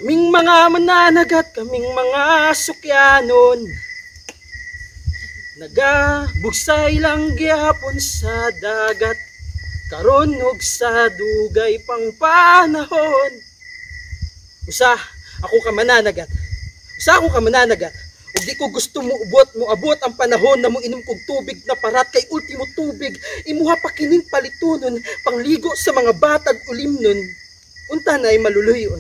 Kaming mga mananagat, kaming mga sukyanon, nagabugsay lang gyapon sa dagat, karon ug sa dugay pang panahon. Usa ako ka mananagat, ug di ko gusto mo abot ang panahon na mo inom kog tubig na parat, kay ultimo tubig imuha pa kining palitunon pangligo sa mga batag ulimnon, unta na ay maluluyon.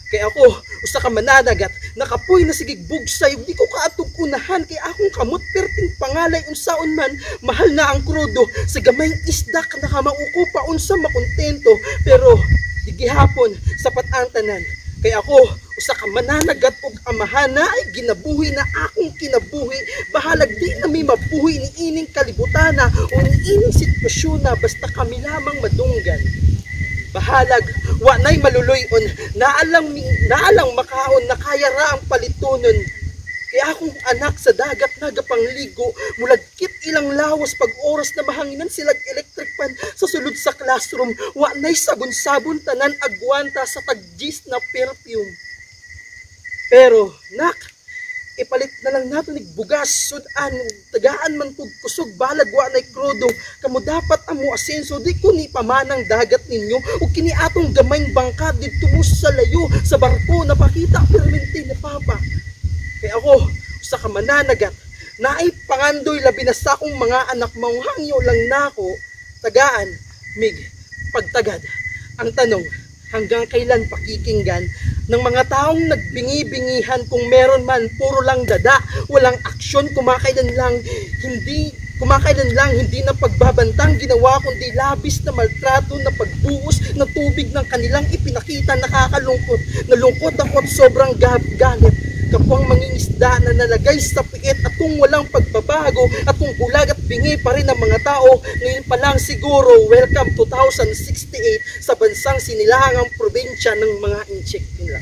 Kay ako, usa ka mananagat, nakapoy na sigig bugsay, ug di ko kaatog unahan, kay akong kamot perting pangalay unsaon man, mahal na ang krudo, sa gamayng isda ka nakamauko pa unsa makontento, pero di gihapon sapat ang tanan. Kay ako, usa ka mananagat ug amahan na ay ginabuhi na akong kinabuhi, bahalag di na may mabuhi ni ining kalibutana o ni ining sitwasyon na basta kami lamang madunggan. Bahalag, wa na'y maluluyon, naalang makaon, nakaya ra ang palitunon. Kaya akong anak sa dagat nagapangligo, mulagkit ilang lawas pag oras na mahanginan silag electric fan sa sulod sa classroom, wa na'y sabon-sabon tanan agwanta sa tagjis na perfume. Pero, nak, ipalit na lang nato nig bugas, sudan, tagaan man kog kusog, balag wa na'y krudo, kamo dapat amo asenso, di ko ni pamanang dagat ninyo, ug kini atong gamayng bangka didto mo sa layo, sa barko, napakita permente na papa. Kaya ako, sa ka mananagat, naay pangandoy labi na sa akong mga anak, manghangyo lang nako, tagaan, mig, pagtagad. Ang tanong, hanggang kailan pakikinggan ng mga taong nagbingi-bingihan, kung meron man puro lang dada, walang aksyon, kumakailan lang hindi na pagbabantang ginawa, kundi labis na maltrato na pagbuhos ng tubig ng kanilang ipinakita, nakakalungkot, nalungkot ako at sobrang galit. Kapwang mangingisda na nalagay sa piit, at kung walang pagbabago at kung bulag at bingi pa rin ang mga tao, ngayon pa lang siguro welcome 2068 sa bansang sinilangang probinsya ng mga incheck nila.